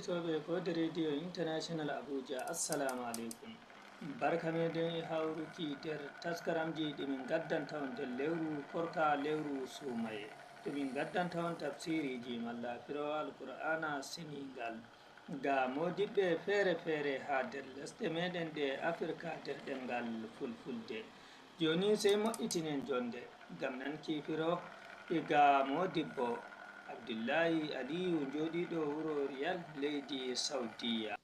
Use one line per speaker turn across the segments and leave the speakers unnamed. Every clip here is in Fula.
heɗitoɓe Kode Radio International Abuja, assalamu alaikum. Barka meɗen e hawruki nder taskaramji ɗimin gaddanta on nder lewru korka lewru sumaye, ɗumin gaddanta on tafsiriji malla firawal Qur'ana senigal ga modiɓɓe fere fere ha nder lesɗe meɗen ɗe Afrika nder ɗemgal fulfulde. Joni sey moƴƴitinen jonde ngam nanki firo ga modibbo Abdullahi Aliyu joɗiɗo wuro Riyal leydi Saudiya.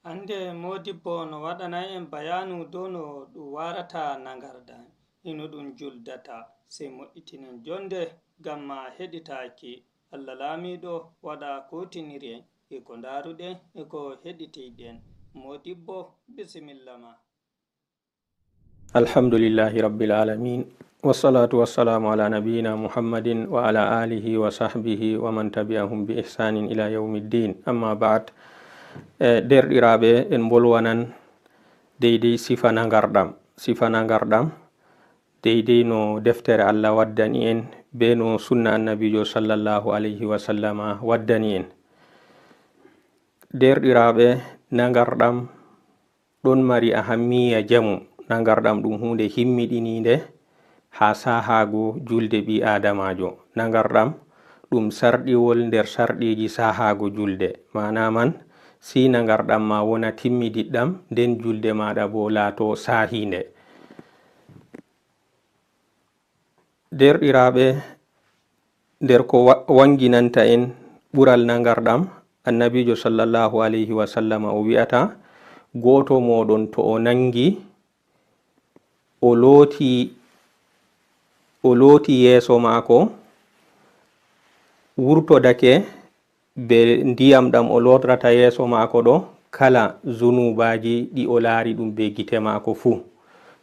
Hande modibbo no waɗana en bayanu dow no ɗum warata nagarda ino ɗum juldata, sey moƴƴitinen jonde ngam ma heɗitaki. Allah laamiɗo waɗa kutiniri e ko daruɗen e ko heɗitiɗen. Modibbo bisimillah ma.
Alhamdulillahi rabbil alamin, wassalatu wassalamu ala nabiyina Muhammadin wa ala alihi wa sahbihi wa man tabi'ahum bi ihsanin ila yawmiddin. Amma ba'd, derɗiraɓe en bolwanan deydey sifa nagarɗam deydey no deftere Allah waddani en be no sunna annabijo sallallahu alayhi wa sallama waddani en. Derɗiraɓe, nagarɗam ɗon mari ahammiya jamu. Nagarɗam ɗum hunde himmiɗininde ha sahago julde ɓi adamajo. Nagarɗam ɗum sarɗiwol nder sarɗiji sahago julde, mana man si nagarɗam ma wona timmidiɗɗam nden julde maɗa bo laato sahinde. Derɗiraɓe, nder ko wanginanta en ɓural nagarɗam, annabijo sallallahu alayhi wa sallama o wi'ata goto moɗon to o nangi o looti yeso maako wurtodake be ndiyam ɗam o lotrata yeso maako ɗo, kala zunubaji ɗi o laari ɗum be gite maako fu.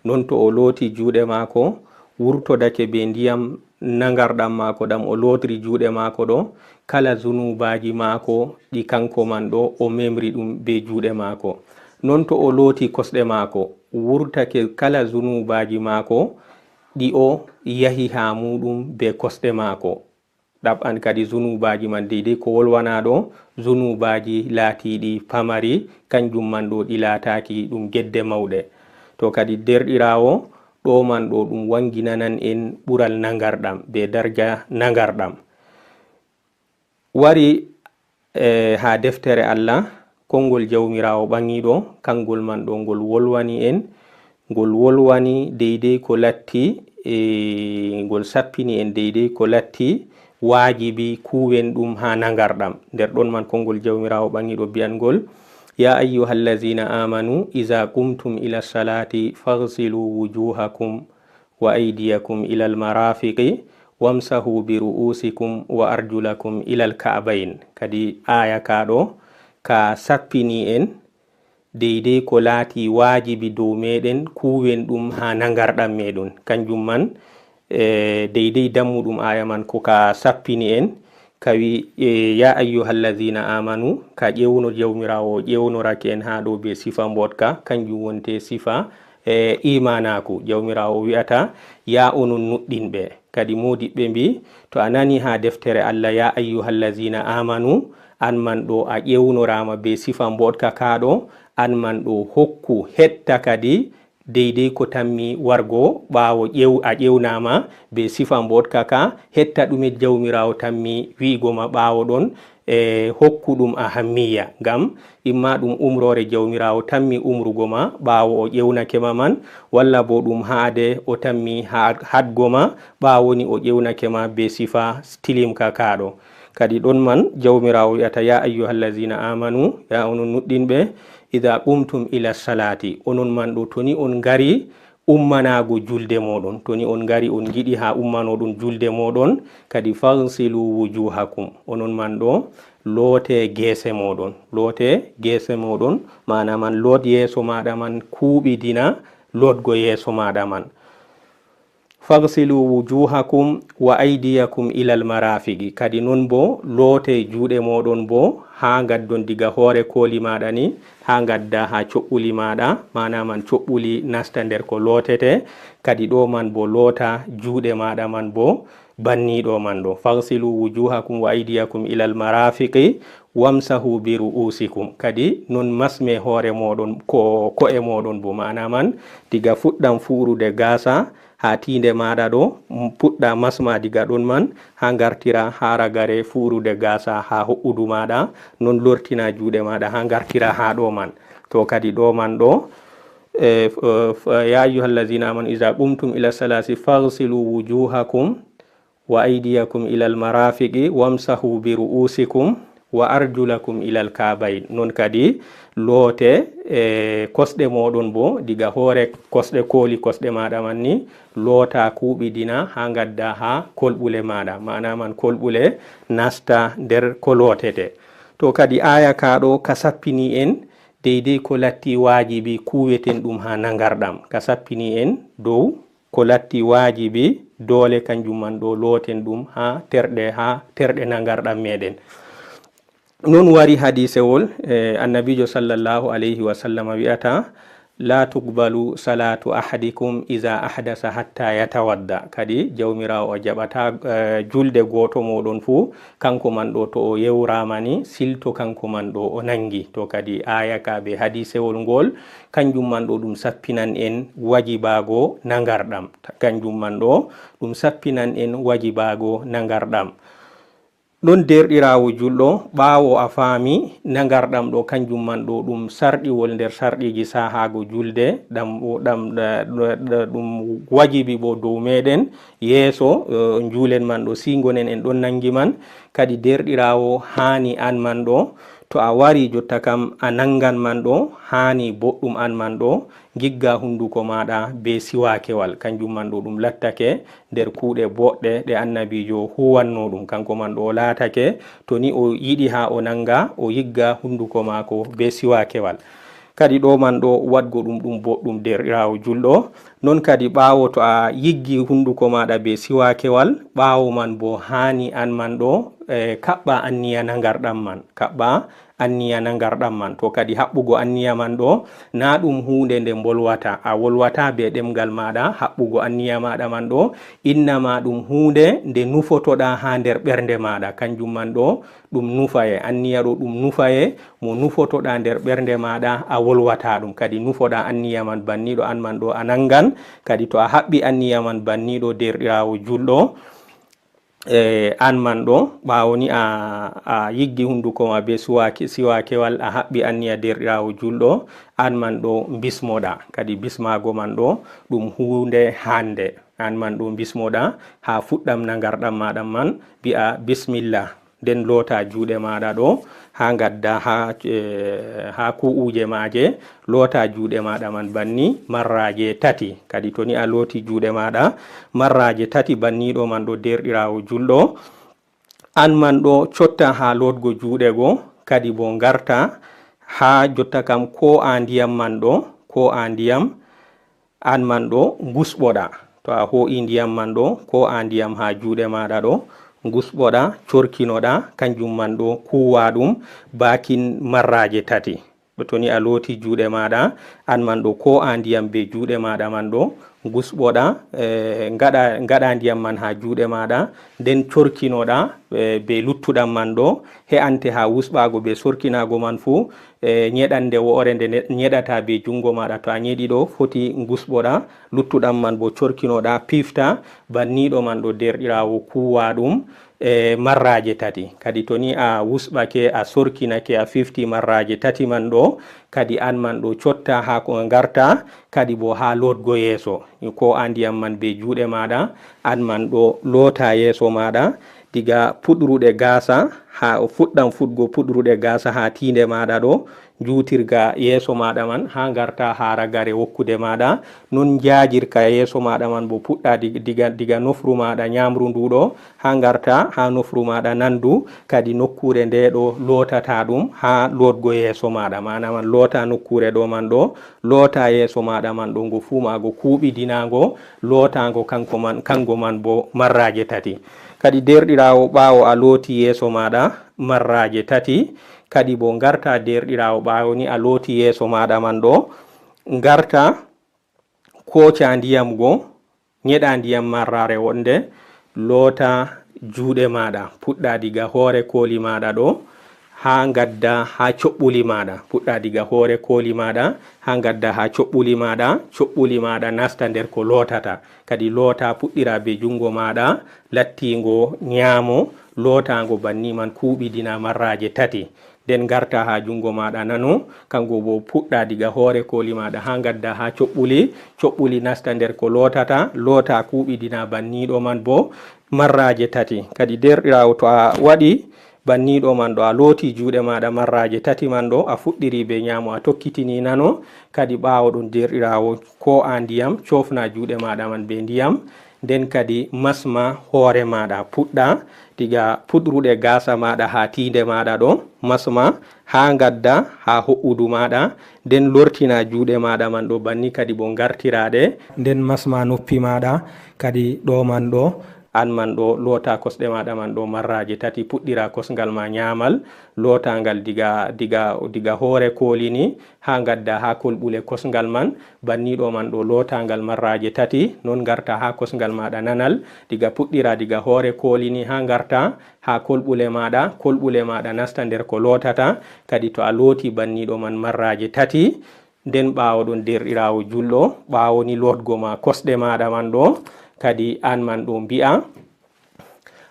Non to o looti juuɗe maako wurtodake be ndiyam nagarɗam maako ɗam o lotri juuɗe maako ɗo, kala zunubaji maako ɗi kanko man ɗo o memri ɗum be juuɗe maako. Non to o looti kosɗe maako wurtake kala zunubaji maako ɗi o yahi ha muɗum be kosɗe maako. Ɗaɓɓan kadi zunubaji man deydey ko wolwana ɗo zunubaji laatiɗi pamari, kanjum man ɗo ɗi laataki ɗum gedde mawɗe. To kadi derɗirawo ɗo man ɗo ɗum wanginanan en ɓural nagarɗam be darja nagarɗam. Wari ha deftere Allah kongol jawmirawo ɓangiɗo, kangol man ɗo ngol wolwani deydey ko latti ngol sappini en deydey ko latti wajibi kuwen ɗum ha nagarɗam. Nder ɗon man kongol jawmirawo ɓangiɗo biyangol ya ayyuhallazina amanu iza qumtum ila salati faghsilu wujuhakum wa aydiyakum ila almarafiqi wamsahu bi ru'usikum wa arjulakum ila alka'bayn. Kadi aya kaɗo ka sappini en deydey ko laati wajibi dow meɗen kuwen ɗum ha nagarɗam meɗen. Kanjum man deydey dammuɗum aya man ko ka sappini en kawi ya ayyuhallazina amanu, ka ƴewno jawmirawo ƴewnorake en ha ɗo be sifa mbotka, kanjum wonte sifa imanaku. Jawmirawo wi'ata ya onon nuɗɗinɓe. Kadi modiɓɓe mbi to a nani ha deftere Allah ya ayyuhallazina amanu, an man ɗo a ƴewnorama be sifa mbotka kaɗo, an man ɗo hokku hetta kadi deydey ko tammi wargo ɓawo a ƴewnama be sifa mbotka ka, hetta ɗume jawmirawo tammi wi'goma ɓawo ɗon hokku ɗum ahammiya. Ngam imma ɗum umrore jawmirawo tammi umrugoma ɓawo o ƴewnakema man, walla bo ɗum haade o tammi hadgoma ɓawoni o ƴewnakema be sifa tilimka kaɗo. Kadi ɗon man jawmirawo wi'ata ya ayyuhallazina amanu, ya onon nuɗɗinɓe, idha qumtum ila salati, onon man ɗo toni on ngari ummanago julde moɗon, toni on ngari on giɗi ha ummanoɗon julde moɗon, kadi faghsilu wujuhakum, onon man ɗo loote gese moɗon, mana man loot yeso maɗa man kuɓidina lotgo yeso maɗa man. Faghsilu wujuhakum wa aydiyakum ilal marafiqi, kadi non bo loote juuɗe moɗon bo ha gaddon diga hoore koli maɗa ni ha gadda ha coɓɓuli maɗa, mana man coɓɓuli nasta nder ko lootete. Kadi ɗo man bo loota juuɗe maɗa man bo banniɗo man ɗo fagsilu wujuhakum wa aydiyakum ila al marafiqi wamsahu bi ru'usikum. Kadi non masme hoore moɗon ko'e moɗon bo, mana man diga fuɗɗam furude gasa ha tinde maɗa ɗo puɗɗa masma diga ɗon man ha gartira ha ragare furude gasa ha hoɓɓudu maɗa, non lortina juuɗe maɗa ha gartira ha ɗo man. To kadi ɗo man ɗo ya ayyuhallazina amanu iza qumtum ila salati faghsilu wujuhakum wa aydiyakum ila al marafiqi wamsahu bi ru'usikum wa arjulakum ila al ka'bayn. Non kadi loote kosɗe moɗon bo diga hoore kosɗe koli kosɗe maɗa man ni loota kuɓidina ha gadda ha kolɓule maɗa, mana man kolɓule nasta nder ko lootete. To kadi aya kaɗo ka sappini en deidei ko latti wajibi kuweten ɗum ha nangarɗam, ka sappini en dow ko latti wajibi dole kanjum man ɗo looten ɗum ha terɗe nangarɗam meɗen. Non wari hadisewol annabijo sallallahu alayhi wa sallam wi'ata la tuqbalu salatu ahadikum iza ahdasa hatta yatawadda. Kadi jawmirawo o jaɓata julde goto moɗon fu kanko man ɗo to o yewramani silto kanko man ɗo o nangi. To kadi aya ka be hadisewol ngol kanjum man ɗo ɗum sappinan en wajibago nangarɗam, kanjum man ɗo ɗum sappinan en wajibago nangarɗam. ɗon derɗirawo julɗo ɓawo a faami nangarɗam ɗo kanjum man ɗo ɗum sarɗiwol nder sarɗiji sahago julde ɗum wajibi bo dow meɗen yeeso juulen man ɗo singonen en ɗon nangi man. Kadi derɗirawo hani an man ɗo to a wari jotta kam a nangan man ɗo hani boɗɗum an man ɗo gigga hunduko maɗa be siwakewal, kanjum man ɗo ɗum lattake nder kuuɗe boɗɗe ɗe annabijo huwanno ɗum. Kanko man ɗo latake to ni o yiɗi ha o nanga o yigga hunduko mako be siwakewal. Kadi ɗo man ɗo wadgo ɗum boɗɗum derɗirawo julɗo. Non kadi ɓawo to a yiggi hunduko maɗa be siwakewal, ɓawo man bo hani an man ɗo kaɓɓa anniya nangarɗam man, kaɓɓa anniya nangarɗam man. To kadi haɓɓugo anniya man ɗo na ɗum hunde nde bolwata, a wolwata be ɗemgal maɗa. Haɓɓugo anniya maɗa man ɗo innama ɗum hunde nde nufotoɗa ha nder ɓernde maɗa, kanjum man ɗo ɗum nufaye. Anniya ɗo ɗum nufaye mo nufotoɗa nder ɓernde maɗa a wolwata ɗum. Kadi nufoɗa anniya man banniɗo an man ɗo a nangan. Kadi to a haɓɓi anniya man banniɗo derɗirawo julɗo an man ɗo ɓawo ni a yiggi hunduko ma be siwakewal a haɓɓi anniya derɗirawo julɗo an man ɗo bismoɗa. Kadi bismago man ɗo ɗum hunde hande, an man ɗo bismoɗa ha fuɗɗam nangarɗam maɗa man bi'a bismillah, nden loota juuɗe maɗa ɗo ha gadda ha ku'uje maje, loota juuɗe maɗa man banni marraje tati. Kadi to ni a looti juuɗe maɗa marraje tati banniɗo man ɗo derɗirawo julɗo an man ɗo cotta ha lotgo juuɗe go. Kadi bo garta ha jotta kam ko a ndiyam man ɗo, ko a ndiyam an man ɗo gusɓoɗa. To a ho'i ndiyam man ɗo ko a ndiyam ha juuɗe maɗa ɗo gusɓoɗa corkinoɗa, kanjum man ɗo kuwa ɗum bakin marraje tati. To ni a looti juuɗe maɗa an man ɗo ko a ndiyam be juuɗe maɗa man ɗo gusɓoɗa gaɗa ndiyam man ha juuɗe maɗa, nden corkinoɗa be luttuɗam man ɗo he'ante ha wusɓago be sorkinago man fu ñeɗande woore nde ñeɗata be jungo maɗa. To a ñeɗi ɗo foti gusɓoɗa luttuɗam man bo corkinoɗa pifta banniɗo man ɗo derɗirawo kuwa ɗum marraje tati. Kadi to ni a wusɓake a sorkinake a fifti marraje tati man ɗo, kadi an man ɗo cotta ha ko garta kadi bo ha lotgo yeeso, ko a ndiyam man be juuɗe maɗa an man ɗo loota yeeso maɗa diga puɗruɗe gasa ha fuɗɗam fuɗgo puɗruɗe gasa ha tinde maɗa ɗo juutirga yeeso maɗa man ha garta ha ragare wokkude maɗa. Non jajirka yeeso maɗa man bo puɗɗa diga nofru maɗa ñamru nduɗo ha garta ha nofru maɗa nandu. Kadi nokkure nde ɗo lotata ɗum ha lotgo yeeso maɗa, mana man loota nokkure ɗo man ɗo loota yeeso maɗa man ɗo ngo fu mago kuɓidinago lootago kango man bo marraje tati. Kadi derɗirawo ɓawo a looti yeeso maɗa marraje tati, kadi bo garta derɗirawo ɓawo ni a looti yeeso maɗa man ɗo garta koca ndiyam go ñeɗa ndiyam marrare wonde loota juuɗe maɗa, puɗɗa diga hoore koli maɗa ɗo ha gadda ha coɓɓuli maɗa, puɗɗa diga hoore koli maɗa ha gadda ha coɓɓuli maɗa nasta nder ko lotata. Kadi loota puɗɗira be jungo maɗa lattingo nyamo, lotango banni man kuɓidina marraje tati, nden garta ha jungo maɗa nano kango bo puɗɗa diga hoore koli maɗa ha gadda ha coɓɓuli nasta nder ko lotata, loota kuɓidina banniɗo man bo marraje tati. Kadi derɗirawo to a waɗi banniɗo man ɗo, a looti juuɗe maɗa marraje tati man ɗo, a fuɗɗiri be nyamo, a tokkitini nano. Kadi ɓawo ɗon derɗirawo ko a ndiyam cofna juuɗe maɗa man be ndiyam, nden kadi masma hoore maɗa, puɗɗa diga puɗruɗe gasa maɗa ha tinde maɗa ɗo, masma ha gadda ha ho'udu maɗa, nden lortina juuɗe maɗa man ɗo banni kadi bo gartiraɗe, nden masma noppi maɗa kadi ɗo man ɗo an man ɗo loota kosɗe maɗa man ɗo marraje tati, puɗɗira kosgal ma nyamal, lootangal diga hoore kolini ha gadda ha kolɓule kosgal man, banniɗo man ɗo lootangal marraje tati, non garta ha kosgal maɗa nanal, diga puɗɗira diga hoore kolini ha garta ha kolɓule maɗa nasta nder ko lootata. Kadi to a looti banniɗo man marraje tati, nden ɓawo ɗon derɗirawo julɗo, ɓawo ni lotgo ma kosɗe maɗa man ɗo, kadi an man ɗo mbi'a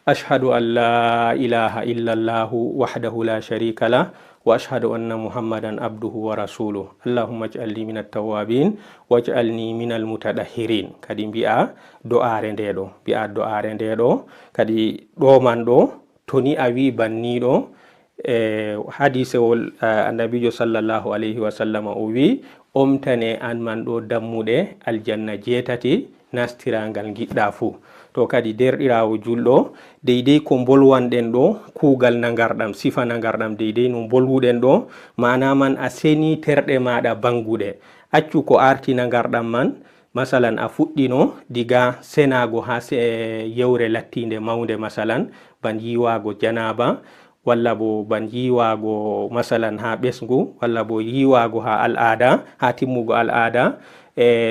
ashhadu an la ilaha illallahu wahdahu la sharika lah wa ashhadu anna muhammadan abduhu wa rasuluh allahumma ij'alni minat tawwabin waj'alni minal mutatahhirin. Kadi mbi'a do'are nde ɗo, kadi ɗo man ɗo toni a wi banniɗo hadisewol annabijo sallallahu alaihi wa sallam o wi omtane an man ɗo dammuɗe aljanna jetati nastirangal giɗɗa fu. To kadi derɗirawo julɗo, deidei ko bolwanɗen ɗo kugal nagarɗam, sifa nagarɗam deidei no bolwuɗen ɗo, mana man a seni terɗe maɗa banguɗe, accu ko arti nagarɗam man, masalan a fuɗɗino diga senago ha yewre lattinde maunde, masalan ban yiwago janaba, walla bo ban yiwago masalan ha ɓesgu, walla bo yiwago ha al'ada, ha timmugo al'ada,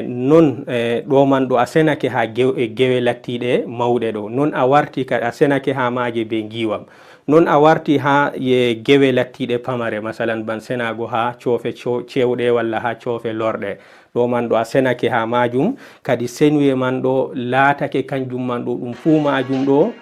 non ɗo man ɗo a senake ha gewe lattiɗe mauɗe ɗo, non a warti a senake ha maje be giwam, non a warti ha gewe lattiɗe pamare, masalan ban senago ha cofe cewɗe walla ha cofe lorɗe, ɗo man ɗo a senake ha majum. Kadi senuye man ɗo laatake kanjum man ɗo ɗum fu majum ɗo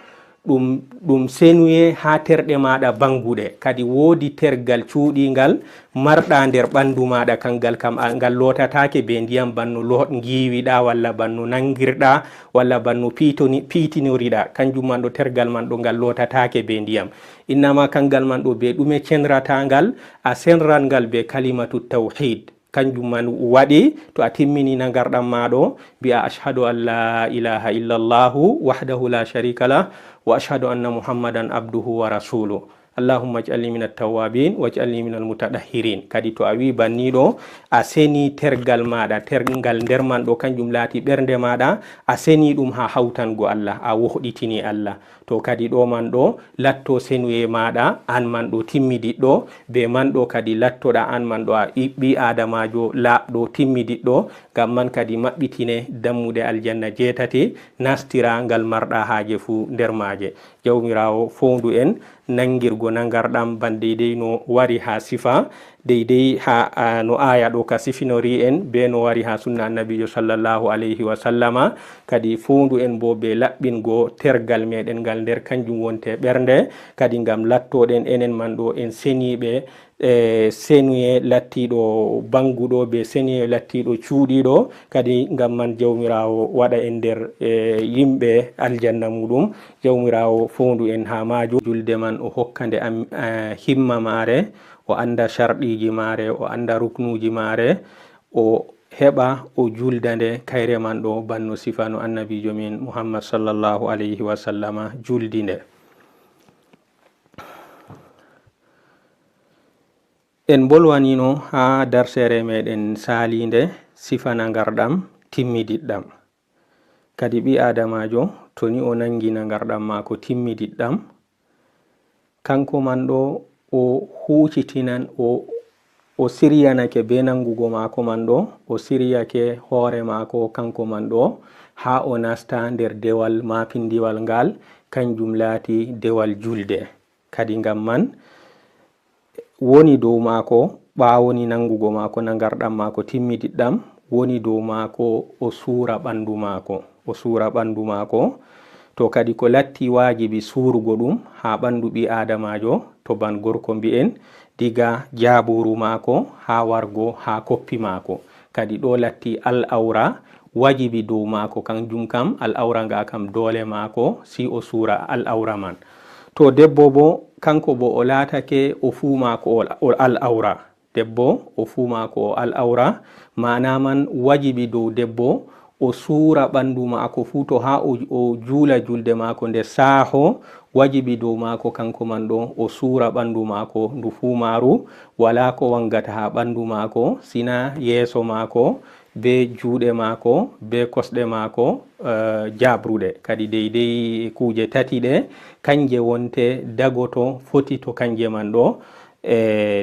ɗum senuye ha terɗe maɗa banguɗe, kadi woodi tergal cuuɗingal marɗa nder ɓandu maɗa, kangal kam ngal lotatake be ndiyam banno giwiɗa walla banno nangirɗa walla banno pitinoriɗa, kanjum man ɗo tergal man ɗo ngal lotatake be ndiyam, innama kangal man ɗo be ɗume cenratangal, a senran ngal be kalimatu tawhid. Kanjum man waɗi to a timmini nagarɗam maɗo bi'a ashhadu an la ilaha illallahu wahdahu la sharika lah wa ashhadu anna muhammadan abduhu wa rasuluh allahumma ij'alni minat tawwabin waj'alni minal mutatahhirin. Kadi to a wi banniɗo a seni tergal maɗa, tergal nder man ɗo kanjum laati ɓernde maɗa, a seni ɗum ha hautango Allah, a wohɗitini Allah. To kadi ɗo man ɗo latto senuye maɗa an man ɗo timmidiɗɗo, be man ɗo kadi lattoɗa an man ɗo a ɓi adamajo laɓɗo timmidiɗɗo, ngam man kadi maɓɓitine dammuɗe aljanna jetati, nastira ngal marɗa haje fu nder maje. Jawmirawo fondu en nangirgo nagarɗam ban deidei no wari ha sifa, deidei ha no aya ɗo ka sifinori en, be no wari ha sunna annabijo sallallahu alaihi wa sallama. Kadi fondu en bo be laɓɓingo tergal meɗen ngal nder kanjum wonte ɓernde, kadi ngam lattoɗen enen man ɗo en seniɓe senuye lattiɗo banguɗo be senuye lattiɗo cuuɗiɗo, kadi ngam man jawmirawo waɗa en nder yimɓe aljanna muɗum. Jawmirawo fondu en ha majo julde man o hokkande himma mare, o anda sharɗiji mare, o anda ruknuji mare, o heɓa o juldande kayre man ɗo banno sifano annabijo min muhammad sallallahu alaihi wa sallama juldinde. En bolwanino ha darsere meɗen salinde sifa nagarɗam timmidiɗɗam. Kadi ɓi adamajo to ni o nangi nagarɗam mako timmidiɗɗam, kanko man ɗo o hucitinan o siryanake be nangugo mako man ɗo, o siryake hoore mako kanko man ɗo ha o nasta nder dewal mapindiwal ngal kanjum laati dewal julde. Kadi ngam man woni dow maako ɓaawoni nangugo maako nangarɗam maako timmidiɗɗam, woni dow maako o suura ɓandu maako, o suura ɓandu maako. To kadi ko latti wajibi suurugo ɗum ha ɓandu ɓi adamajo to ban gorko mbi'en, diga jaburu maako ha wargo ha koppi maako. Kadi ɗo latti al aura wajibi dow maako, kanjum kam al aura nga kam dole maako si o suura al aura man. To debbo bo kanko bo o laatake o fuu maako o al aura, debbo o fuu maako o al aura, mana man wajibi dow debbo o suura ɓandu maako fuu. To ha o juula julde maako nder saaho, wajibi dow maako kanko man ɗo o suura ɓandu maako ndu fuu maru, wala ko wangata ha ɓandu maako sina yeeso maako be juuɗe maako be kosɗe maako jabruɗe. Kadi deydey kuje tati ɗe kanje wonte dagoto foti to kanje man ɗo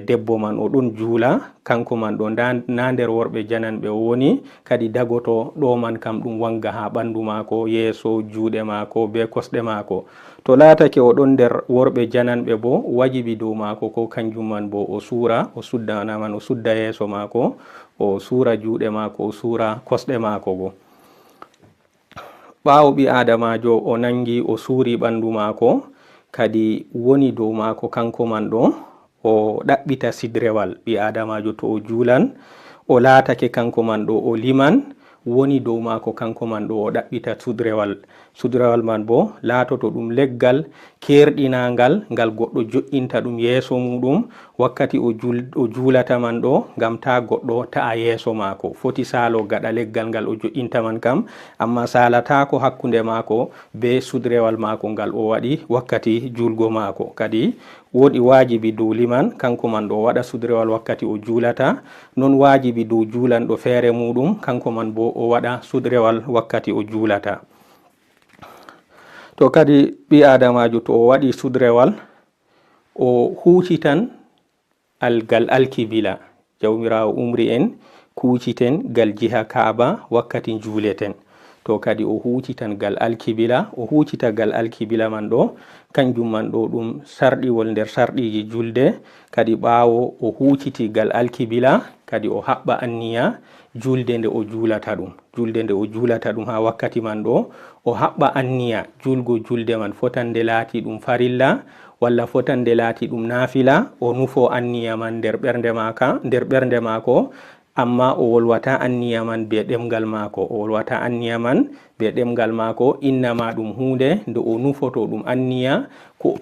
debbo man o ɗon juula, kanko man ɗo na nder worɓe jananɓe o woni. Kadi dagoto ɗo man kam ɗum wanga ha ɓandu maako, yeeso, juuɗe maako be kosɗe maako. To laatake o ɗon nder worɓe jananɓe bo wajibi dow maako ko kanjum man bo o suura, o sudda naman o sudda yeeso maako, o suura juuɗe maako, o suura kosɗe maako go. ɓaawo ɓi adamajo o nangi o suuri ɓandu maako, kadi woni dow maako kanko man ɗo o ɗaɓɓita sidrewal. ɓi adamajo to o juulan o laatake kanko man ɗo o liman, woni dow maako kanko man ɗo o ɗaɓɓita sudrewal man bo laatoto ɗum leggal kerɗinangal ngal goɗɗo jo'inta ɗum yeeso muɗum wakkati o juulata man ɗo, ngam ta goɗɗo ta'a yeeso maako. Foti saalo gaɗa leggal ngal o jo'inta man kam, amma salatako hakkunde maako be sudrewal maako ngal o waɗi wakkati julgo maako. Kadi woɗi wajibi dow liman kanko man ɗo waɗa sudrewal wakkati o juulata, non wajibi dow juulanɗo feere muɗum kanko man bo o waɗa sudrewal wakkati o juulata. To kadi ɓi adamajo to o waɗi sudrewal o huucitan gal alkibila, jawmirawo umri en kuuciten gal jiha kaaba wakkati juuleten. To kadi o huucitan gal alkibila, o huucita gal alkibila man ɗo kanjum man ɗo ɗum sarɗiwol nder sarɗiji julde. Kadi ɓaawo o huuciti gal alkibila, kadi o haɓɓa anniya julde nde o juulata ɗum, julde nde o juulata ɗum ha wakkati man ɗo o haɓɓa anniya julgo julde man fotande laati ɗum farilla walla fotande laati ɗum naafila. O nufo anniya man nder ɓernde maako, amma o wolwata anniya man be ɗemgal maako, o wolwata anniya man be ɗemgal maako, innama ɗum hunde nde o nufoto ɗum anniya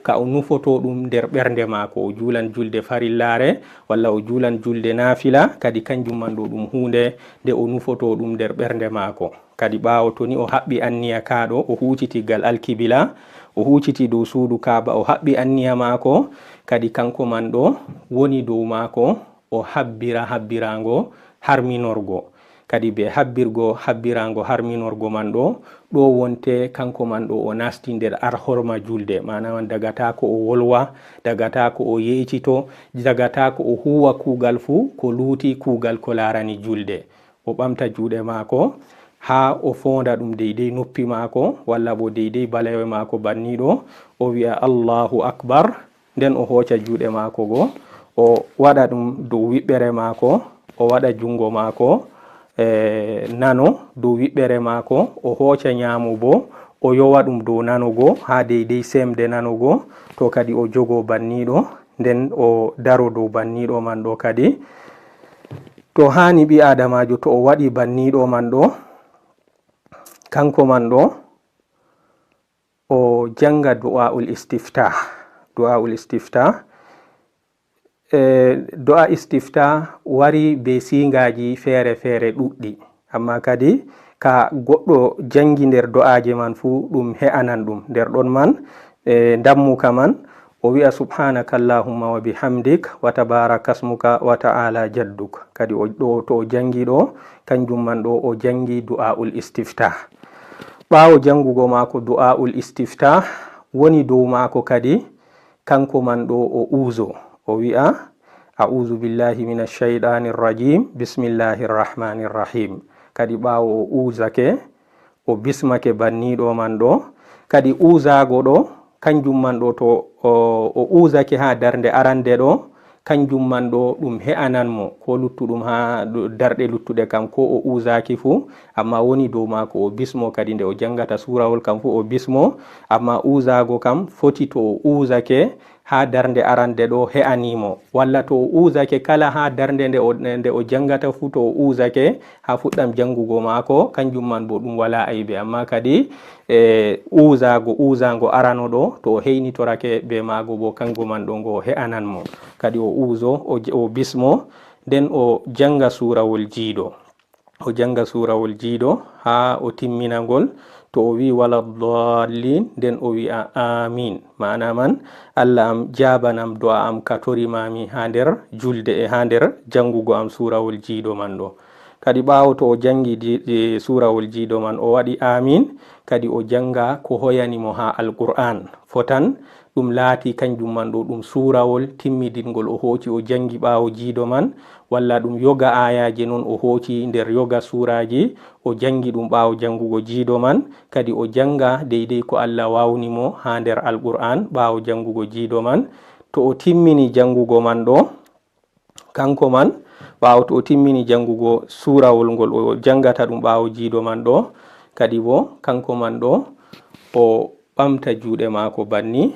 ka o nufoto ɗum nder ɓernde maako. O juulan julde farillare walla o juulan julde naafila, kadi kanjum man ɗo ɗum hunde nde o nufoto ɗum nder ɓernde maako. Kadi ɓaawo to ni o haɓɓi anniya kaɗo, o huuciti gal alkibila, o huuciti dow suudu kaaba, o haɓɓi anniya maako, kadi kanko man ɗo woni dow maako o habbirango harminorgo. Kadi be habbirango harminorgo man ɗo wonte kanko man ɗo o nasti nder arhorma julde, manaman dagata ko o wolwa, dagata ko o yecito, dagata ko o huwa kuugal fu ko luuti kuugal ko larani julde. O ɓamta juuɗe maako ha o fonda ɗum deydey noppi maako walla bo deydey balewe maako banniɗo, o wi'a Allahu akbar, nden o hoca juuɗe maako go o waɗa ɗum dow wiɓɓere maako, o waɗa jungo maako nano dow wiɓɓere maako, o hoca nyamo bo o yowa ɗum dow nanugo ha deydey semde nanugo. To kadi o jogo banniɗo, nden o daro dow banniɗo man ɗo. Kadi to hani ɓi adamajo to o waɗi banniɗo man ɗo, kanko man ɗo o janga du'aul istiftah. Do'a istifta wari be singaji feere ɗuɗɗi, amma kadi ka goɗɗo jangi nder do'aje man fu ɗum he'anan ɗum. Nder ɗon man dammuka man o wi'a subhanaka allahumma wa bihamdik wa tabaraka smuka wa ta'ala jadduk. Kadi to o jangi ɗo kanjum man ɗo o jangi du'aul istiftah. ɓaawo jangugo maako du'aul istiftah woni dow maako kadi kanko man ɗo o uzo, o wi'a a'udhu billahi minash shaitanir rajim bismillahir rahmanir rahim. Kadi ɓaawo o uzake o bismake banniɗo man ɗo. Kadi uzago ɗo kanjum man ɗo to o uzake ha darde arande ɗo, kanjum man ɗo ɗum he'ananmo ko luttuɗum ha darɗe luttuɗe kam ko o uzaki fu, amma woni dow mako o bismo. Kadi nde o jangata surawol kam fu o bismo, amma uzago kam foti to o uzake ha darde arande ɗo he'animo, walla to o uzake kala ha darde nde o jangata fu to o uzake ha fuɗɗam jangugo mako, kanjum man bo ɗum wala aibe. Amma kadi uzago arano ɗo to o heynitorake be mago bo kango man ɗo ngo he'ananmo. Kadi o uzo o bismo, nden o janga surawol jiiɗo, o janga surawol jiiɗo ha o timminagol. To o wi wala dallin, nden o wi'a amin, ma'ana man Allah am jabanam du'a am ka torimami ha nder julde ha nder jangugo am surawol jiiɗo man ɗo. Kadi ɓawo to o jangi surawol jiiɗo man o waɗi amin, kadi o janga ko hoyanimo ha alqur'an fotan ɗum laati kanjum man ɗo ɗum surawol timmidingol o hoci o jangi ɓawo jiiɗo man, walla ɗum yoga ayaji non o hoci nder yoga suraji o jangi ɗum ɓawo jangugo jiiɗo man. Kadi o janga deidei ko Allah wawnimo ha nder alqur'an ɓawo jangugo jiiɗo man. To o timmini jangugo man ɗo, kanko man ɓawo to o timmini jangugo surawol ngol o jangata ɗum ɓawo jiiɗo man ɗo, kadi bo kanko man ɗo o ɓamta juuɗe mako banni.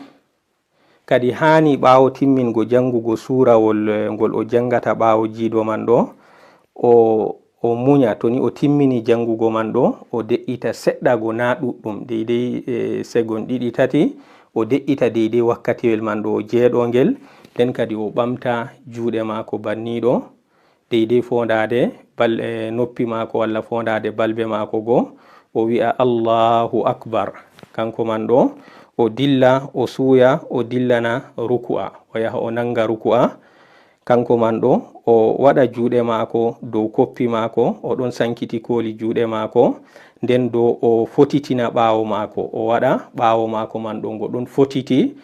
Kadi hani ɓawo timmingo jangugo surawol ngol o jangata ɓawo jiiɗo man ɗo, o munya. To ni o timmini jangugo man ɗo, o de'ita seɗɗa go na ɗuɗɗum, deidei segon ɗiɗi tati, o de'ita deidei wakkatiwel man ɗo jeeɗongel. Nden kadi o ɓamta juuɗe mako banniɗo deidei fondade noppi mako walla fondade balbe mako go, o wi'a Allahu akbar. Kanko man ɗo o dilla o suya o dillana ruku'a, o yaha o nanga ruku'a. Kanko man ɗo o waɗa juuɗe mako dow koppi mako, o ɗon sankiti koli juuɗe mako, nden do o fotitina ɓawo mako, o waɗa ɓawo mako man ɗo ngo ɗon fotiti,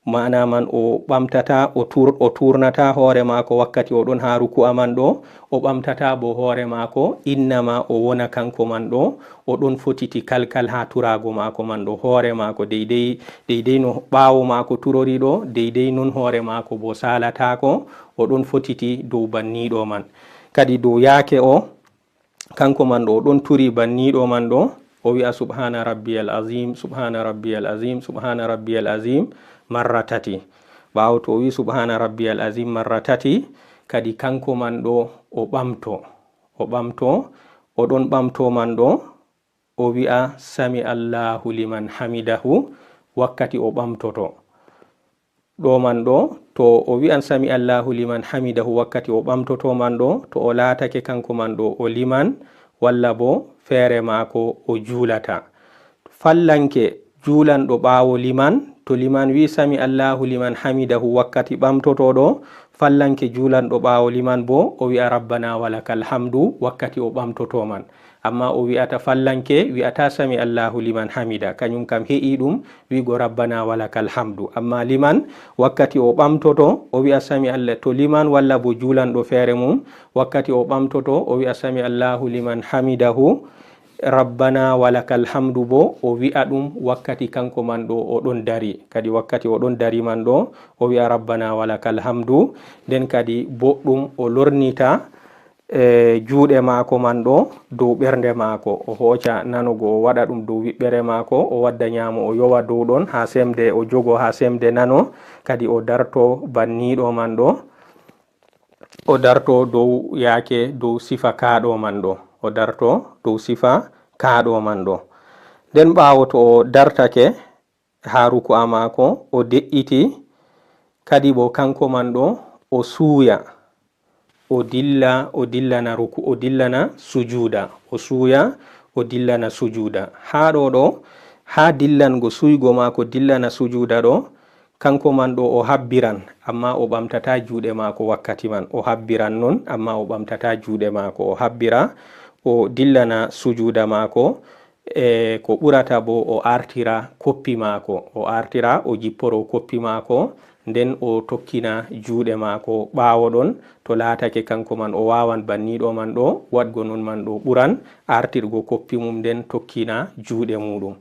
mana man o ɓamtata o turnata hoore mako wakkati o ɗon ha ruku'a man ɗo, o ɓamtata bo hoore mako, innama o wona kanko man ɗo o ɗon fotiti kalkal ha turago mako man ɗo. Hoore mako deidei no ɓawo mako turori ɗo, deidei non hoore mako bo salatako, o ɗon fotiti dow banniɗo man. Kadi dow yaake o kanko man ɗo o ɗon turi banniɗo man ɗo, o wi'a subhana rabbiyal azim, subhana rabbiyal azim, subhana rabbiyal azim marra tati. Ɓawo to o wi subhana rabbiyal azim marra tati, kadi kanko man ɗo o ɓamto, o ɗon ɓamto man ɗo o wi'a sami Allahu liman hamidahu wakkati o ɓamtoto ɗo man ɗo. To o wi'an sami Allahu liman hamidahu wakkati o ɓamtoto man ɗo, to o laatake kanko man ɗo o liman, walla bo feere mako o juulata. Fallanke juulanɗo ɓawo liman, to liman wi sami Allahu liman hamidahu wakkati ɓamtoto ɗo, fallanke juulanɗo ɓawo liman bo o wi'a rabbana walakal hamdu wakkati o ɓamtoto man. Amma o wi'ata fallanke wi'ata sami Allahu liman hamida, kañum kam he'i ɗum wigo rabbana walakal hamdu. Amma liman wakkati o ɓamtoto o wi'a sami Allah, to liman walla bo juulanɗo feere mum wakkati o ɓamtoto o wi'a sami Allahu liman hamidahu rabbana walakal hamdu bo o wi'a ɗum wakkati kanko man ɗo o ɗon dari. Kadi wakkati o ɗon dari man ɗo o wi'a rabbana walakal hamdu. Nden kadi boɗɗum o lornita juuɗe mako man ɗo dow ɓernde mako, o hoca nanugo o waɗa ɗum dow wiɓɓere mako, o wadda nyamo o yowa dow ɗon ha semde o jogo ha semde nano. Kadi o darto banniɗo man ɗo, o darto dow yaake dow sifa kaaɗo man ɗo, o darto dow sifa kaaɗo man ɗo. Nden ɓawo to o dartake ha ruku'a mako o de'iti, kadi bo kanko man ɗo o suuya o dillana ruku, o dillana sujuda, o suuya o dillana sujuda. Ha ɗo ɗo ha dillango suygo mako dillana sujuda ɗo, kanko man ɗo o habbiran amma o ɓamtata juuɗe mako wakkati man, o habbiran non amma o ɓamtata juuɗe mako, o habbira o dillana sujuda mako. Ko ɓurata bo o artira koppi mako, o artira o jipporo koppi mako nden o tokkina juuɗe maako ɓaawo ɗon to laatake kanko man o wawan banniɗo man ɗo waɗgo non man ɗo ɓuran artirgo koppi mum nden tokkina juuɗe muɗum.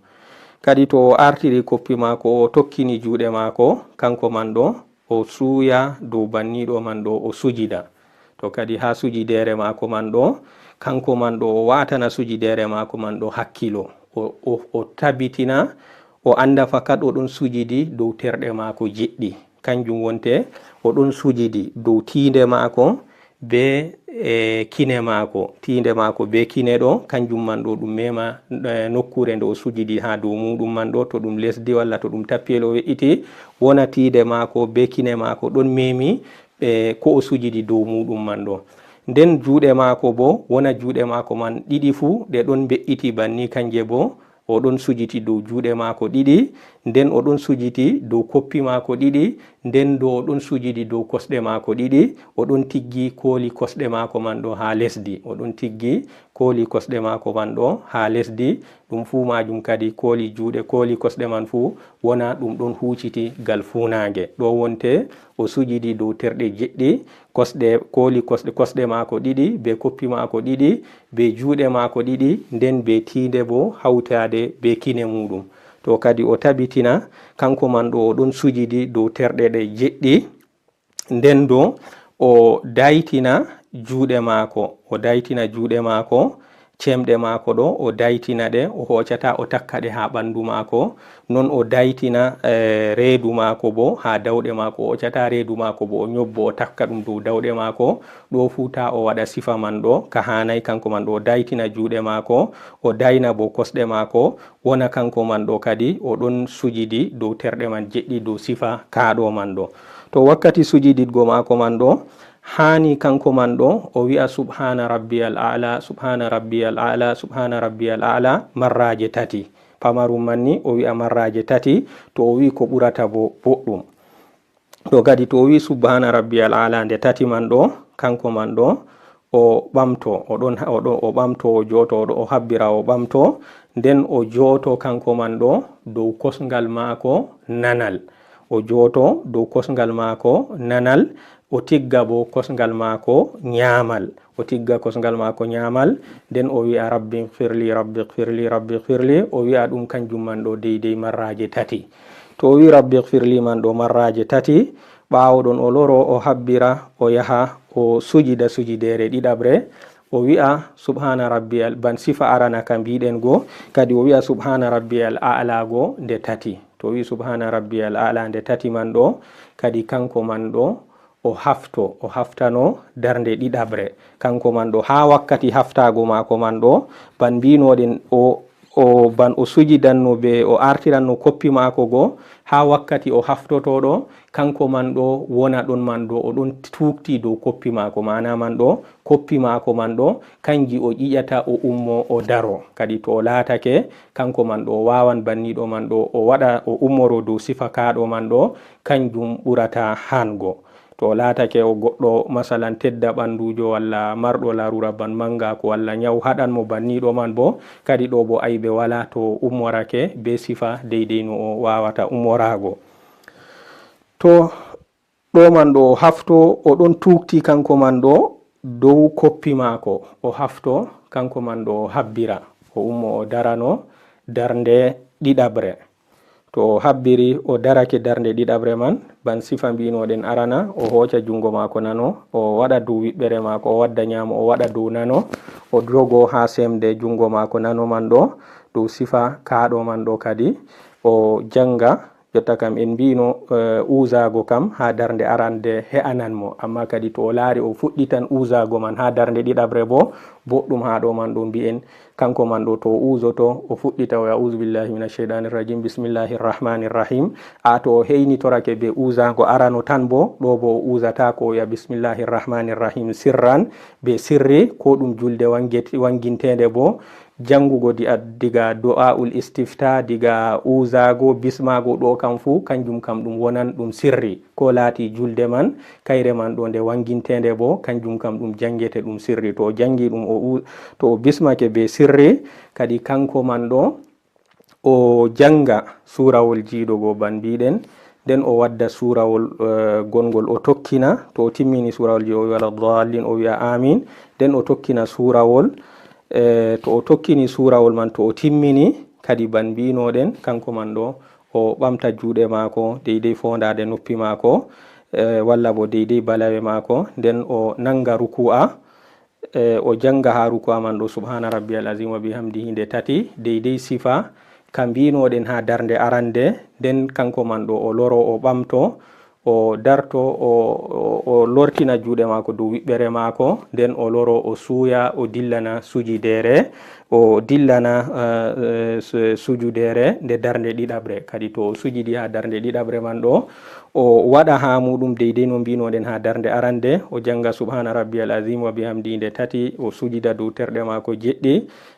Kadi to o artiri koppi maako o tokkini juuɗe maako kanko man ɗo o suuya dow banniɗo man ɗo o sujida. To kadi ha sujidere maako man ɗo kanko man ɗo o watana sujidere maako man ɗo hakkilo o tabitina o anda fakat o ɗon sujidi dow terɗe maako jeɗɗi, kanjum wonte o ɗon sujidi dow tiinde maako be kine maako. Tiinde maako be kine ɗo kanjum man ɗo ɗum mema nokkure nde o sujidi ha dow muɗum man ɗo, to ɗum lesdi walla to ɗum tappiyel o we'iti wona tiinde maako be kine maako ɗon memi ko o sujidi dow muɗum man ɗo. Nden juuɗe maako bo wona juuɗe maako man ɗiɗi fuu ɗe ɗon be'iti banni kanje bo o ɗon sujiti dow juuɗe maako ɗiɗi, nden o ɗon sujiti dow koppi maako ɗiɗi, nden do o ɗon sujidi dow kosɗe maako ɗiɗi, o ɗon tiggi kooli kosɗe maako man ɗo ha lesdi, o ɗon tiggi kooli kosɗe maako man ɗo ha lesdi. Ɗum fuu majum kadi kooli juuɗe kooli kosɗe man fuu wona ɗum ɗon huciti gal funage. Ɗo wonte o sujidi dow terɗe jeɗɗi, kooli kosɗe maako ɗiɗi be koppi maako ɗiɗi be juuɗe maako ɗiɗi, nden be tiinde bo hawtade be kine muɗum. To kadi o tabitina kanko man ɗo o ɗon sujidi dow terɗe ɗe jeɗɗi, nden do o daytina juuɗe maako cemɗe maako ɗo o daytina ɗe, o hoccata o takka ɗe ha ɓandu maako, non o daytina reedu maako bo ha dawɗe maako, o hoccata reedu maako bo o nyobbo o takka ɗum dow dawɗe maako. Ɗo futa o waɗa sifa man ɗo ka hanai kanko man ɗo o daytina juuɗe maako, o dayna bo kosɗe maako, wona kanko man ɗo kadi o ɗon sujidi dow terɗe man jeɗɗi dow sifa kaaɗo man ɗo. To wakkati sujididgo maako man ɗo hani kanko man ɗo o wi'a subhana rabbiyal a'la, subhana rabbiyal a'la, subhana rabbiyal a'la marraje tati. Pamarum manni o wi'a marraje tati, to o wi ko ɓurata bo boɗɗum. To kadi to o wi subhana rabbiyal a'la nde tati man ɗo kanko man ɗo o ɓamto o ɓamto o joto o habbira o ɓamto, nden o joto kanko man ɗo dow kosngal maako nanal, o joto dow kosngal maako nanal, o tigga bo kosngal maako nyamal, o tigga kosngal maako nyamal, nden o wi'a rabbi firli rabbi firli rabbi firli, o wi'a ɗum kanjum man ɗo deydey marraje tati. To o wi rabbi firli man ɗo marraje tati, ɓaawo ɗon o loro o habbira o yaha o sujida sujidere ɗiɗabre, o wi'a subhana rabbiyal, ban sifa arana ka mbiɗen go, kadi o wi'a subhana rabbiyal a'la go nde tati. To o wi subhana rabbiyal a'la nde tati man ɗo kadi kanko man ɗo o haftano darnde ɗiɗabre. Kanko man ɗo ha wakkati haftago maako man ɗo ban mbinoɗen ban o sujidanno be o artiranno koppi maako go, ha wakkati o haftotoɗo kanko man ɗo wona ɗon man ɗo o ɗon tukti dow koppi maako, mana man ɗo koppi maako man ɗo kanji o ƴiƴata o ummo o daro. Kadi to o laatake kanko man ɗo wawan banniɗo man ɗo o waɗa o ummoro dow sifa kaɗo man ɗo kanjum ɓurata hango. To laatake o goɗɗo masalan tedda ɓandujo walla marɗo larura ban manga ko walla nyaw haɗan mo banniɗo man bo kadi ɗo bo aybe wala to ummorake be sifa deydey no o wawata ummorago. To ɗo man ɗo hafto o ɗon tukti kanko man ɗo dow koppi maako, o hafto kanko man ɗo habbira o ummo o darano darnde ɗiɗabre. To o habbiri o darake darnde ɗiɗabre man ban sifa mbinoɗen arana, o hoca jungo maako nano o waɗa dow wiɓɓere maako, o wadda nyamo o waɗa dow nano, o jogo ha semde jungo maako nano man ɗo dow sifa kaɗo man ɗo kadi o janga. Jotta kam en mbino uzago kam ha darnde arande he'anan mo, amma kadi to o laari o fuɗɗitan uzago man ha darnde ɗiɗabre bo boɗɗum ha ɗo man ɗo mbi'en kanko man ɗo to o uzoto o fuɗɗita o a'udhu billahi minash shaitanir rajim bismillahir rahmanir rahim. To o heynitorake be uzago arano tan bo ɗo bo o uzata ko o ya bismillahir rahmanir rahim sirran be sirri ko ɗum julde wangintede bo jangugo diga du'aul istifta diga uzago bismago ɗo kam fu kanjum kam ɗum wonan ɗum sirri, ko laati julde man kayre man ɗo nde wangintede bo kanjum kam ɗum jangete ɗum sirri. To o jangi ɗum to o bismake be sirri kadi kanko man ɗo o janga surawol jiiɗogo ban mbiɗen nden o wadda surawol gongol o tokkina to o timmini surawol je o wi wala dallin o wi'a amin nden o tokkina surawol to o tokkini surawol man to o timmini kadi ban mbinoɗen kanko man ɗo o ɓamta juuɗe maako deydey fondade noppi maako walla bo deydey balawe maako nden o nanga ruku'a o janga ha ruku'a man ɗo subhana rabbiyal azim wa bihamdihi nde tati deydey sifa ka mbinoɗen ha darde arande nden kanko man ɗo o loro o ɓamto o darto o lortina juuɗe maako dow wiɓɓere maako nden o loro o suuya o dillana sujidere o dillana sujudere nde darde ɗiɗaɓre kadi to o sujidi ha darde ɗiɗaɓre man ɗo o waɗa ha muɗum deydey no mbinoɗen ha darde arande o janga subhana rabbiyal azim wa bihamdi nde tati o sujida dow terɗe maako jeɗɗi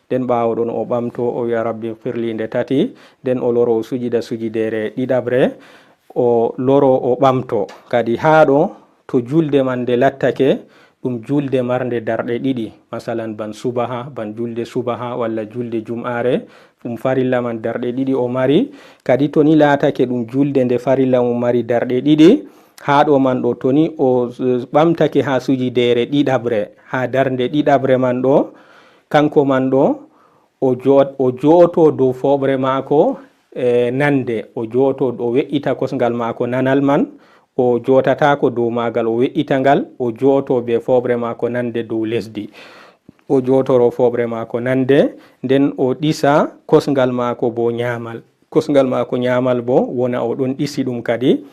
nden ɓawo ɗon o ɓamto o wiya rabbi firli nde tati nden o loro o sujida sujidere ɗiɗaɓre o loro o ɓamto kadi haɗo to julde man nde lattake ɗum julde marde darɗe ɗiɗi masalan ban subaha ban julde subaha walla julde jum'are ɗum farilla man darɗe ɗiɗi o mari kadi to ni latake ɗum julde nde farilla mum mari darɗe ɗiɗi haɗo man ɗo to ni o ɓamtake ha sujidere ɗiɗaɓre ha darde ɗiɗaɓre man ɗo kanko man ɗo o jo'oto dow foɓre maako nande o jo'oto o we'ita kosgal maako nanal man o jotatako dow magal o we'ita ngal o jo'oto be foɓre maako nande dow lesdi o jotoro foɓre maako nande nden o ɗisa kosgal maako bo nyamal kosgal maako nyamal bo wona o ɗon ɗisi ɗum kadi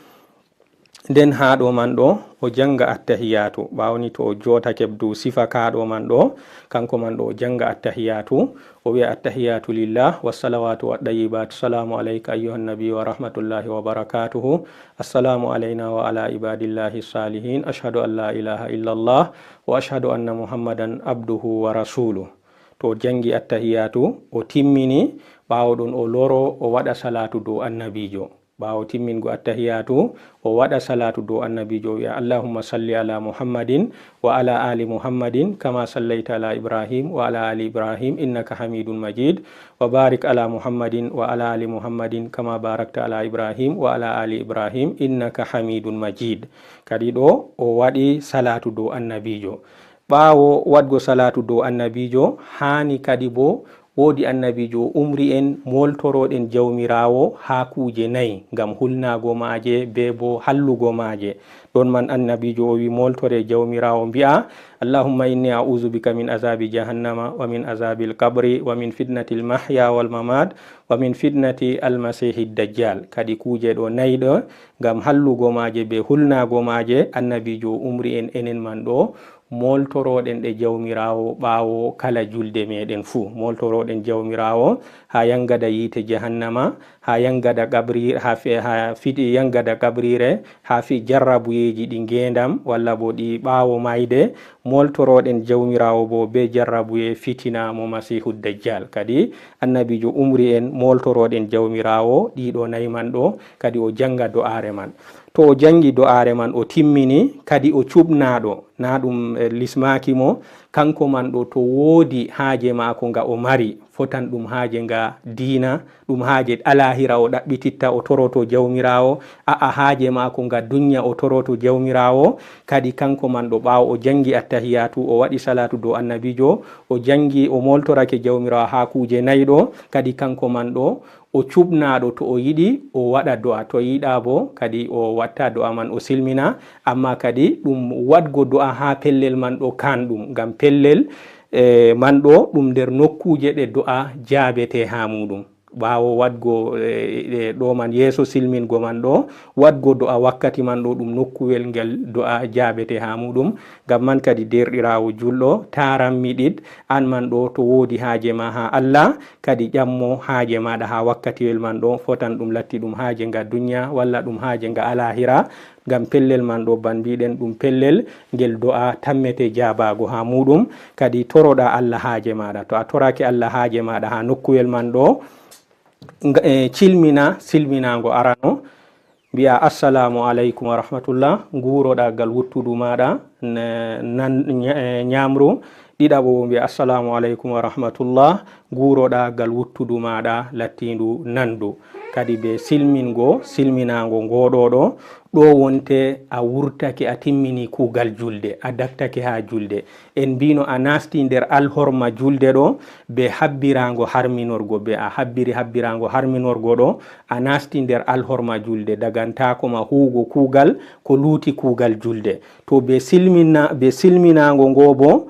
nden haɗo man ɗo o janga attahiyatu ɓawni to o jotake dow sifa kaɗo man ɗo kanko man ɗo o janga attahiyatu o wi'a attahiyatu lillah wassalawatu waɗɗayibatu salamu alayka ayyuhan nabi wa rahmatullahi wa barakatuhu assalamu alayna wa ala ibadillahi salihin ashhadu an la ilaha illallah wa ashhadu anna muhammadan abduhu wa rasuluh to jangi attahiyatu o timmini ɓawo ɗon o loro o waɗa salatu dow annabijo ɓawo timmingo attahiyatu o waɗa salatu dow annabijo o wi'a allahumma salli ala muhammadin wa ala ali muhammadin kama sallaita ala ibrahim wa ala ali ibrahim innaka hamidun majid wa barik ala muhammadin wa ala ali muhammadin kama barakta ala ibrahim wa ala ali ibrahim innaka hamidun majid kadi ɗo o waɗi salatu dow annabijo ɓawo waɗgo salatu dow annabijo hani kadi bo woodi annabijo umri en moltoroɗen jawmirawo ha kuje nayi ngam hulnago maaje be bo hallugo maaje ɗon man annabijo o wi moltore jawmirawo mbi'a allahumma inni a'udhu bika min azabi jahannama wa min azabi al-qabri wa min fitnati al-mahya wal mamat wa min fitnati al-masihi ad-dajjal kadi kuje ɗo nayi ɗo ngam hallugo maaje be hulnago maaje annabijo umri en enen man ɗo moltoroɗen ɗe jawmirawo ɓawo kala julde meɗen fuu moltoroɗen jawmirawo ha yangada yite jahannama ha yangada qabrire ha fiɗi yangada qabrire ha fi jarrabuyeji ɗi ngendam walla bo ɗi ɓawo mayde moltoroɗen jawmirawo bo be jarrabuye fitina mo masihu dajjal kadi annabijo umri en moltoroɗen jawmirawo ɗiɗo nayi man ɗo kadi o janga do'are man to o jangi do'are man o timmini kadi o cuɓnaɗo na ɗum lismaki mo kanko man ɗo to woodi haaje maako nga o mari fotan ɗum haaje nga diina ɗum haaje alahira o ɗaɓɓititta o toroto jawmirawo a'a haaje maako nga dunya o toroto jawmirawo kadi kanko man ɗo ɓawo o jangi attahiyatu o waɗi salatu dow annabijo o jangi o moltorake jawmirawo ha kuje nayi ɗo kadi kanko man ɗo o cuɓnaɗo to o yiɗi o waɗa do'a to yiɗa bo kadi o watta do'a man o silmina amma kadi ɗum waɗgo do'a ha pellel man ɗo kan ɗum ngam pellel man ɗo ɗum nder nokkuje ɗe do'a jaabete ha muɗum ɓawo waɗgo ɗo man yeeso silmingo man ɗo waɗgo do'a wakkati man ɗo ɗum nokkuwel ngel do'a jaabete ha muɗum ngam man kadi derɗirawo julɗo taranmiɗiɗ an man ɗo to woodi haaje ma ha Allah kadi ƴammo haaje maɗa ha wakkatiwel man ɗo fotan ɗum latti ɗum haaje nga dunya walla ɗum haaje nga alahira ngam pellel man ɗo ban mbiɗen ɗum pellel ngel do'a tammete jabago ha muɗum kadi toroɗa Allah haaje maɗa to a torake Allah haaje maɗa ha nokkuwel man ɗo cilmina silminago arano mbiya assalamu aleykum wa rahmatullah nguroɗa gal wuttudu maɗa ñamru ɗiɗaɓo bo mbiya assalamu aleykum wa rahmatullah, guuroɗa gal wuttudu maɗa lattindu nandu. Kadi be silmingo silminago ngoɗoɗo ɗo wonte a wurtake a timmini kugal julde, a daktake ha julde. En mbino a nasti nder alhorma julde ɗo be habbirago harminorgo, be a habbirago harminorgo ɗo a nasti nder alhorma julde, dagantakoma huugo kugal ko luuti kugal julde. To be silminago ngo bo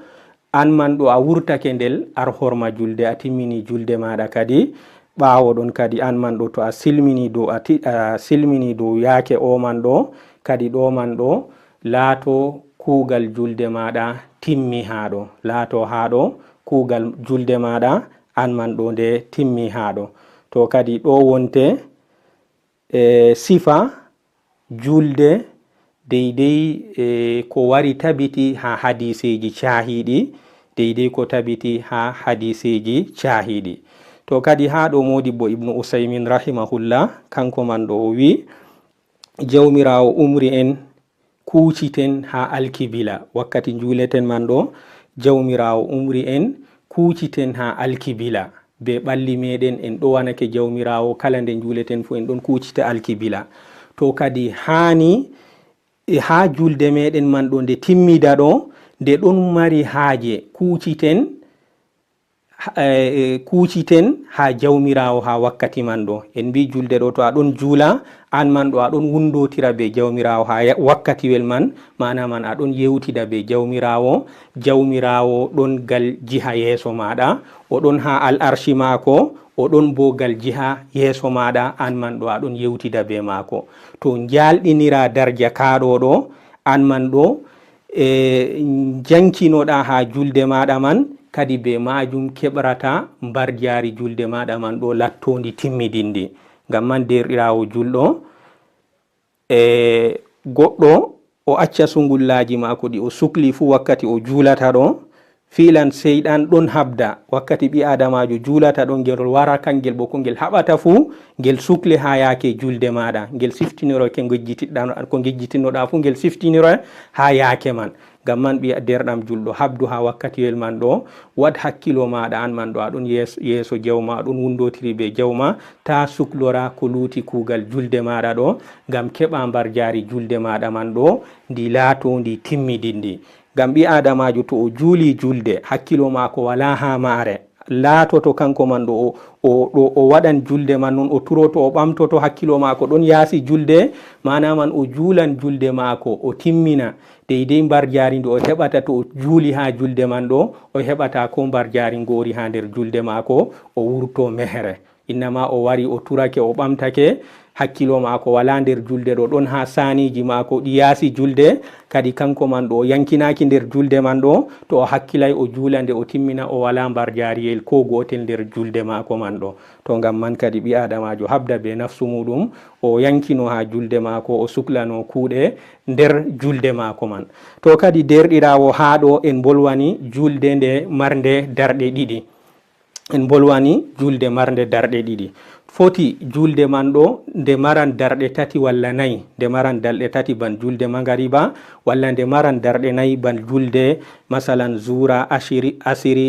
an man ɗo a wurtake ndel alhorma julde, a timmini julde maɗa. Kadi ɓawo ɗon kadi an man ɗo to a silmini dow yaake o man ɗo, kadi ɗo man ɗo laato kugal julde maɗa timmi haɗo, laato haɗo kugal julde maɗa an man ɗo nde timmi haɗo. To kadi ɗo wonte sifa julde deidei ko wari tabiti ha hadiseji cahiɗi, deidei ko tabiti ha hadiseji cahiɗi. To kadi ha ɗo Modibbo Ibnu Usaymin rahimahullah kanko man ɗo o wi jawmirawo umri en kuciten ha alkibila, wakkati juleten man ɗo jawmirawo umri en kuciten ha alkibila, be ɓalli meɗen en ɗo wanake jawmirawo kala nde juleten fu en ɗon kucita alkibila. To kadi hani ha julde meɗen man ɗo nde timmida ɗo, nde ɗon mari haaje kuciten ha jawmirawo ha wakkati man ɗo. En mbi julde ɗo to aɗon juula an man ɗo aɗon wundotira be jawmirawo ha wakkatiwel man, mana man aɗon yewtida be jawmirawo ɗon gal jiha yeso maɗa, oɗon ha al arshi mako, oɗon bo gal jiha yeso maɗa, an man ɗo aɗon yewtida be mako. To jalɗinira darja kaɗo ɗo an man ɗo jankinoɗa ha julde maɗa man, kadi be majum keɓrata mbar jari julde maɗa man ɗo lattondi timmidindi. Ngam man derɗirawo julɗo goɗɗo o acca sungullaji mako ɗi o sukli fu wakkati o julata ɗo, filan seyɗan ɗon habda wakkati ɓi adamajo julata ɗon, ngel wara kangel bo ko ngel haɓata fu ngel sukle ha yake julde maɗa, ngel siftiniro ko gejjitinoɗa fu ngel siftiniro ha yake man. Ngam man ɓi derɗam julɗo habdu ha wakkatiwel man ɗo, wad hakkilo maɗa an man ɗo aɗon yeso jawma, aɗon wundotiri be jawma, ta suklora ko luuti kugal julde maɗa ɗo, ngam keɓa mbar jari julde maɗa man ɗo ndi laato ndi timmidindi. Ngam ɓi adamajo to o juuli julde hakkilo mako wala ha mare, laatoto kanko man ɗo o waɗan julde man non, o turoto o ɓamtoto hakkilo mako ɗon yaasi julde, mana man o juulan julde mako o timmina deidei mbar jari nde o heɓata to o juuli ha julde man ɗo, o heɓata ko mbar jari ngori ha nder julde mako, o wurto mehere. Innama o wari o turake o ɓamtake, hakkilo mako wala nder julde ɗo, ɗon ha saniji mako ɗi yaasi julde, kadi kanko man ɗo o yankinaki nder julde man ɗo, to o hakkilay o juula nde o timmina o wala mbar jariyel ko gotel nder julde mako man ɗo. To ngam man kadi ɓi adamajo habda be nafsu muɗum, o yankino ha julde mako, o suklano kuuɗe nder julde mako man. To kadi derɗirawo ha ɗo en bolwani julde nde marnde darɗe ɗiɗi, en bolwani julde marnde darɗe ɗiɗi. Foti julde man ɗo nde maran darɗe tati walla nayi, nde maran darɗe tati ban julde magariba, walla nde maran darɗe nayi ban julde masalan zura, asiri,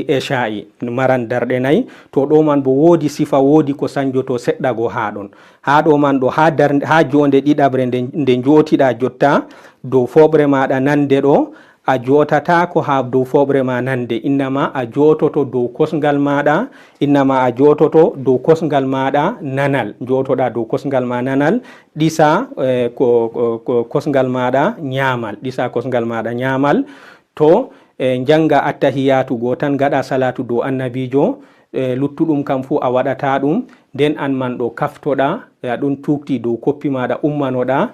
esha'i, maran darɗe nayi. To ɗo man bo wodi sifa, wodi ko sanjoto seɗɗa go ha ɗon. Ha ɗo man ɗo ha jonde ɗiɗabre nde jotiɗa jotta dow foɓre maɗa nande ɗo, a jotatako ha dow foɓre ma nande, innama a jototo dow kosgal maɗa, innama a jototo dow kosgal maɗa nanal, jotoɗa dow kosgal ma nanal, ɗisa kosgal maɗa nyamal, ɗisa kosgal maɗa nyamal. To janga attahiyatu go tan, gaɗa salatu dow annabijo, luttuɗum kam fu a waɗata ɗum, nden an man ɗo kaftoɗa, aɗon tukti dow koppi maɗa ummanoɗa,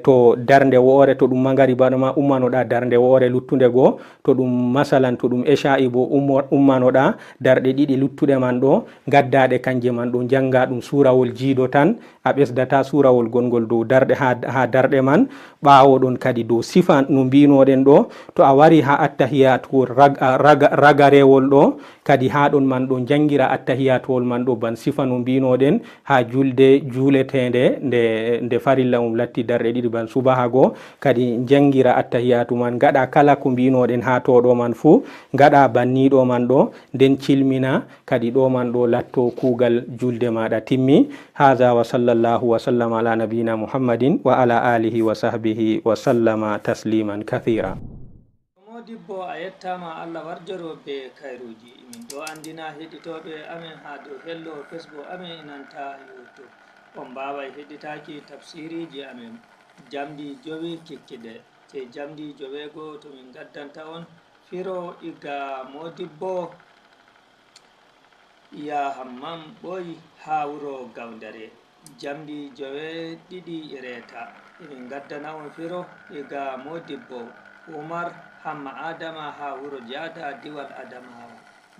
to darnde woore, to ɗum magariba ma ummanoɗa darnde woore luttude go, to ɗum masalan to ɗum esha'i bo ummanoɗa darɗe ɗiɗi luttuɗe man ɗo, gaddaɗe kanje man ɗo, janga ɗum surawol jiiɗo tan, a ɓesdata surawol gongol dow darɗe ha darɗe man. ɓawo ɗon kadi dow sifa no mbinoɗen ɗo, to a wari ha attahiyatu ragarewol ɗo, kadi ha ɗon man ɗo jangira attahiyatuwol man ɗo ban sifa no mbinoɗen ha julde juuletende nde farilla mum latti darɗe ɗiɗi ban subaha goo, kadi jangira attahiyatu man, gaɗa kala ko mbinoɗen ha to ɗo man fuu, gaɗa banniɗo man ɗo, nden cilmina kadi ɗo man ɗo latto kuugal julde maɗa timmi. Hadha wa sallallahu wa sallam ala nabina Muhammadin wa ala alihi wa sahbihi wa sallama tasliman kathira.
Modibbo a yettama, Allah warjoro be kayruji. Min ɗo andina heɗitoɓe amen ha dow hello Facebook amen inanta YouTube. On mbawai heɗitaki tafsiriji amen jamdi jowi kikkiɗe te jamdi jowego to min gaddanta on firo iga Modibbo ya hammam ɓoyi ha wuro Gawdare jamdi jowe ɗiɗi reta. Emin gaddana on firo iga Modibbo Umar Hamma Adama ha wuro Jada diwal Adamawa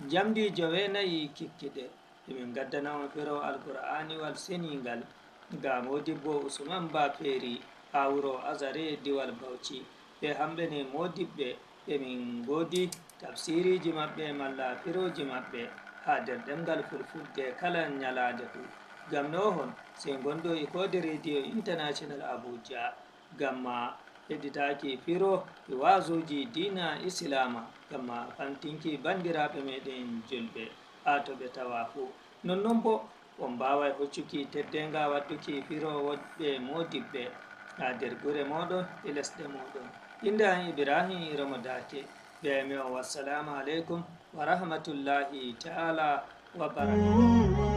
jamdi jowe nayi kikkiɗe. Emin gaddana on firo Alqur'aniwal seningal ga Modibbo Usman Baperi ha wuro Azare diwal Bauchi. Ɓe hamɓe ne modibɓe emin godi tafsiriji maɓɓe malla firoji maɓɓe ha nder ɗemgal fulfulde kala nyalade fu. Gam nohon sei gondo e kode radio international Abuja gamma heɗitaki firo e wazuji dina islama gamma fantinki bandiraɓe meɗen julɓe ha to ɓe tawa fu. Nonnon bo on mbawai hoccuki teddenga wadduki firo woɗɓe modibɓe ha nder gure moɗon e lesɗe moɗon. Inde an Ibrahim Iromo Date. Bemi o wassalamu alaikum wa rahmatullahi ta'ala wa barakatuh.